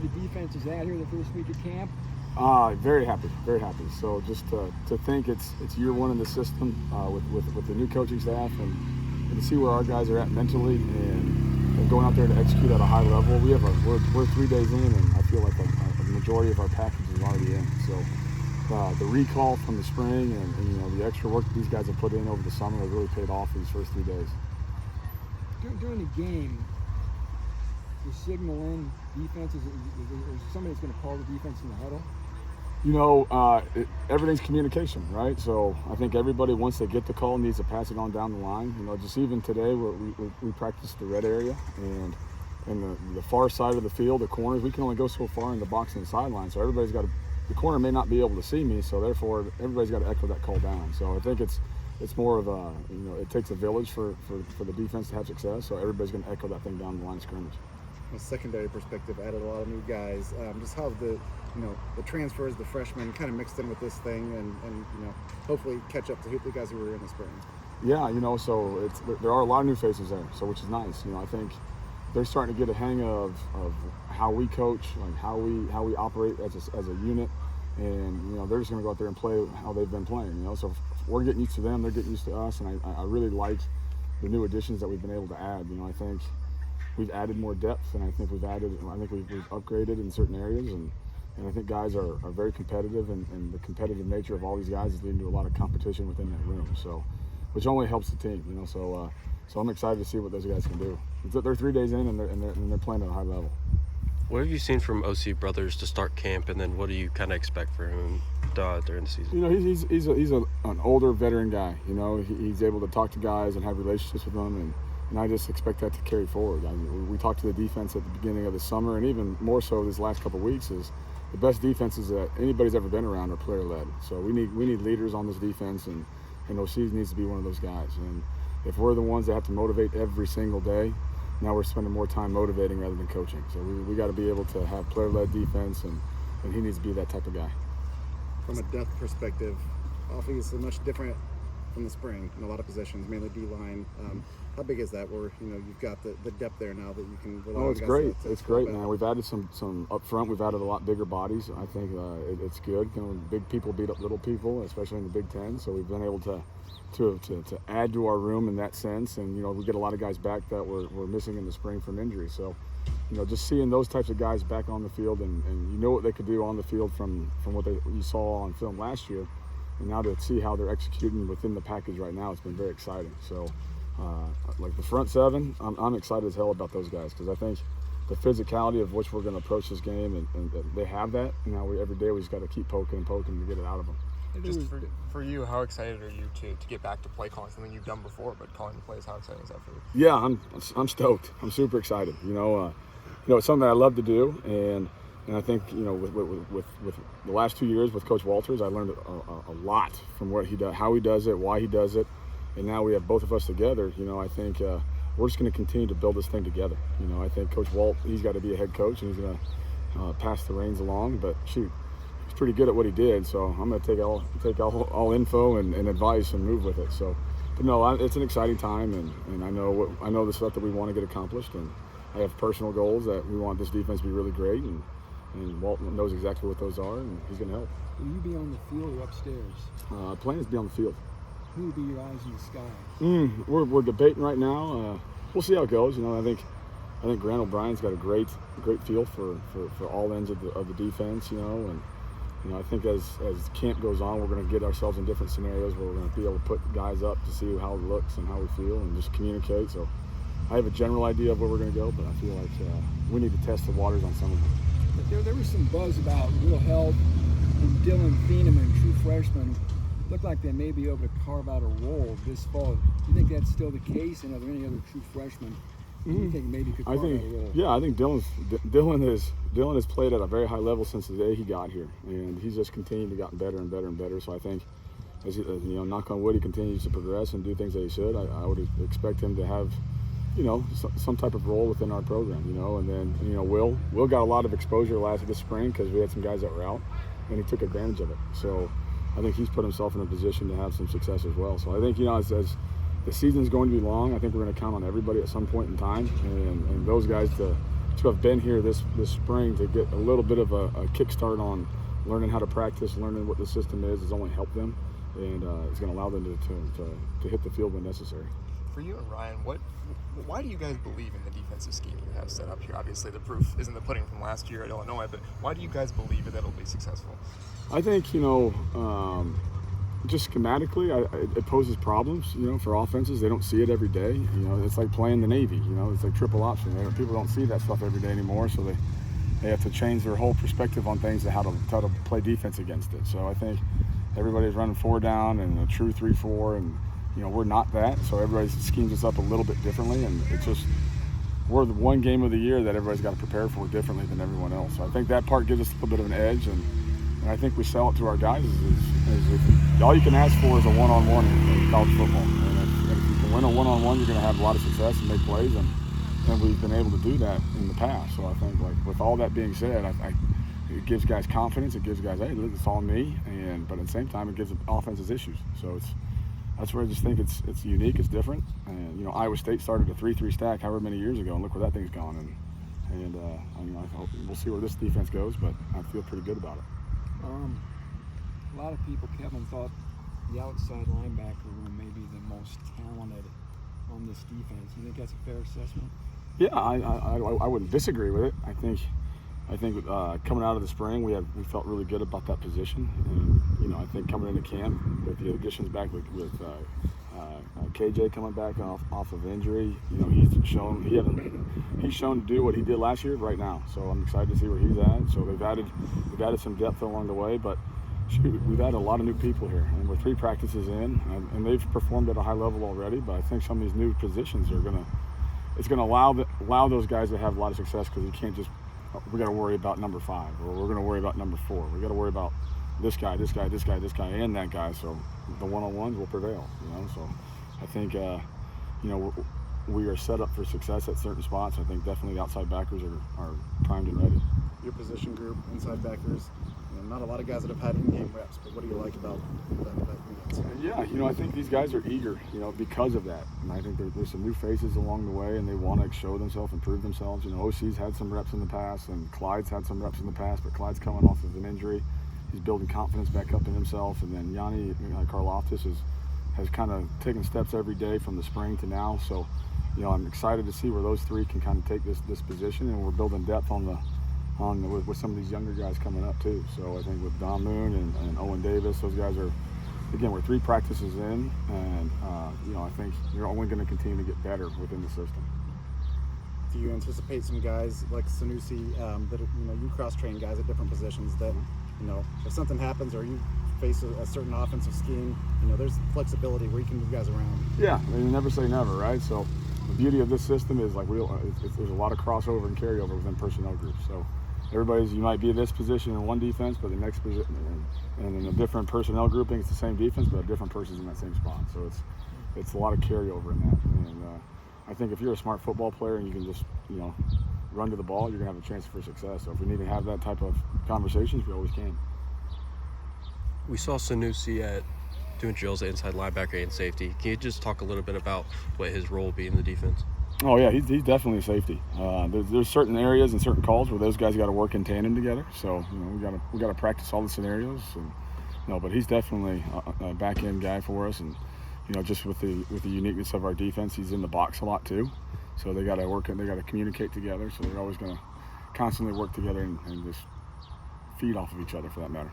The defense is out here the first week of camp. Very happy, very happy. So just to think it's year one in the system with the new coaching staff and to see where our guys are at mentally and going out there to execute at a high level. We're 3 days in, and I feel like a majority of our package is already in. So the recall from the spring and the extra work that these guys have put in over the summer has really paid off these first 3 days. During the game, you signal in defense. Is somebody that's going to call the defense in the huddle? Everything's communication, right? So I think everybody, once they get the call, needs to pass it on down the line. Just even today, we practiced the red area, and the far side of the field, the corners, we can only go so far in the box and the sideline. So the corner may not be able to see me, so therefore everybody's got to echo that call down. So I think it's more of it takes a village for the defense to have success. So everybody's going to echo that thing down the line of scrimmage. From a secondary perspective, added a lot of new guys. Just how the transfers, the freshmen, kind of mixed in with this thing, and hopefully catch up to the guys who were in the spring. Yeah, so there are a lot of new faces there, so which is nice. I think they're starting to get a hang of how we coach, like how we operate as a unit, and they're just going to go out there and play how they've been playing. So we're getting used to them, they're getting used to us, and I really like the new additions that we've been able to add. I think we've added more depth, and I think we've upgraded in certain areas, and I think guys are very competitive, and the competitive nature of all these guys is leading to a lot of competition within that room. So, which only helps the team, So I'm excited to see what those guys can do. They're 3 days in, and they're playing at a high level. What have you seen from OC Brothers to start camp, and then what do you kind of expect for him during the season? He's an older veteran guy. He's able to talk to guys and have relationships with them, and I just expect that to carry forward. We talked to the defense at the beginning of the summer, and even more so this last couple of weeks, is the best defenses that anybody's ever been around are player-led. So we need leaders on this defense, and OC needs to be one of those guys. And if we're the ones that have to motivate every single day, now we're spending more time motivating rather than coaching. So we got to be able to have player-led defense, and he needs to be that type of guy. From a depth perspective, obviously much different from the spring in a lot of positions, mainly D-line. How big is that where, you've got the depth there now that you can rely on? It's great. It's great, man. We've added some up front. We've added a lot bigger bodies. I think it's good. Big people beat up little people, especially in the Big Ten. So we've been able to add to our room in that sense. And, we get a lot of guys back that were missing in the spring from injury. So, just seeing those types of guys back on the field and what they could do on the field from what you saw on film last year. And now to see how they're executing within the package right now, it's been very exciting. So, like the front seven, I'm excited as hell about those guys because I think the physicality of which we're going to approach this game, and they have that. Now every day we just got to keep poking and poking to get it out of them. Just for you, how excited are you to get back to play calling, something you've done before, but calling the plays? How exciting is that for you? Yeah, I'm stoked. I'm super excited. It's something that I love to do, and I think with the last 2 years with Coach Walters, I learned a lot from what he does, how he does it, why he does it, and now we have both of us together. I think we're just going to continue to build this thing together. I think Coach Walt, he's got to be a head coach, and he's going to pass the reins along. But shoot, he's pretty good at what he did, so I'm going to take all info and advice and move with it. So, but no, it's an exciting time, and I know the stuff that we want to get accomplished, and I have personal goals that we want this defense to be really great, and Walt knows exactly what those are, and he's going to help. Will you be on the field or upstairs? Plan is to be on the field. Who will be your eyes in the sky? We're debating right now. We'll see how it goes. I think Grant O'Brien's got a great feel for all ends of the defense. And I think as camp goes on, we're going to get ourselves in different scenarios where we're going to be able to put guys up to see how it looks and how we feel, and just communicate. So I have a general idea of where we're going to go, but I feel like we need to test the waters on some of them. There was some buzz about Will Held and Dylan Thieneman, true freshmen. Look like they may be able to carve out a role this fall. Do you think that's still the case? And are there any other true freshmen you think maybe could carve out a role? Yeah, I think Dylan has played at a very high level since the day he got here, and he's just continued to get better and better and better. So I think, as knock on wood, he continues to progress and do things that he should. I would expect him to have, some type of role within our program. And then Will got a lot of exposure this spring because we had some guys that were out, and he took advantage of it. So I think he's put himself in a position to have some success as well. So I think, as the season's going to be long, I think we're going to count on everybody at some point in time, and those guys to have been here this spring to get a little bit of a kickstart on learning how to practice, learning what the system is, has only helped them, and it's going to allow them to hit the field when necessary. For you and Ryan, why do you guys believe in the defensive scheme you have set up here? Obviously, the proof is in the pudding from last year at Illinois, but why do you guys believe that it'll be successful? I think, just schematically, it poses problems, for offenses. They don't see it every day. It's like playing the Navy. It's like triple option. People don't see that stuff every day anymore, so they have to change their whole perspective on things and how to play defense against it. So I think everybody's running 4 down and a true 3-4, and we're not that. So everybody schemes us up a little bit differently, and it's just we're the one game of the year that everybody's got to prepare for differently than everyone else. So I think that part gives us a little bit of an edge, and I think we sell it to our guys is if all you can ask for is a one-on-one in college football. And if you can win a one-on-one, you're going to have a lot of success and make plays, and we've been able to do that in the past. So I think, with all that being said, it gives guys confidence. It gives guys, hey, look, it's all me. But at the same time, it gives offenses issues. So that's where I just think it's unique, it's different. And Iowa State started a 3-3 stack however many years ago, and look where that thing's gone. And I hope we'll see where this defense goes, but I feel pretty good about it. A lot of people, Kevin, thought the outside linebacker room may be the most talented on this defense. You think that's a fair assessment? Yeah, I wouldn't disagree with it. I think coming out of the spring, we felt really good about that position, and I think coming into camp with the additions back with KJ coming back off of injury, he's shown to do what he did last year right now. So I'm excited to see where he's at. So we've added some depth along the way, but we've added a lot of new people here, and we're 3 practices in, and they've performed at a high level already. But I think some of these new positions it's gonna allow those guys to have a lot of success, because you can't just we got to worry about number 5, or we're going to worry about number 4. We got to worry about this guy, and that guy. So the one-on-ones will prevail. So I think we are set up for success at certain spots. I think definitely the outside backers are primed and ready. Your position group, inside backers, not a lot of guys that have had in-game reps, but what do you like about that unit? Yeah, I think these guys are eager, because of that. And I think there's some new faces along the way, and they want to show themselves and prove themselves. OC's had some reps in the past, and Clyde's had some reps in the past, but Clyde's coming off of an injury. He's building confidence back up in himself. And then Yanni Karloftis has kind of taken steps every day from the spring to now. So, I'm excited to see where those 3 can kind of take this position, and we're building depth with some of these younger guys coming up too. So I think with Don Moon and Owen Davis, those guys are, again, we're 3 practices in, and I think you're only going to continue to get better within the system. Do you anticipate some guys like Sanusi that you cross-train guys at different positions that if something happens or you face a certain offensive scheme, there's flexibility where you can move guys around? Yeah, you never say never, right? So the beauty of this system is there's a lot of crossover and carryover within personnel groups. So you might be in this position in one defense, but the next position, and in a different personnel grouping, it's the same defense, but a different person's in that same spot. So it's a lot of carryover in that. And I think if you're a smart football player and you can just run to the ball, you're gonna have a chance for success. So if we need to have that type of conversations, we always can. We saw Sanusi doing drills at inside linebacker and safety. Can you just talk a little bit about what his role will be in the defense? Oh yeah, he's definitely a safety. There's certain areas and certain calls where those guys got to work in tandem together. So we got to practice all the scenarios. And, but he's definitely a back end guy for us. And just with the uniqueness of our defense, he's in the box a lot too. So they got to work and they got to communicate together. So they're always going to constantly work together and just feed off of each other, for that matter.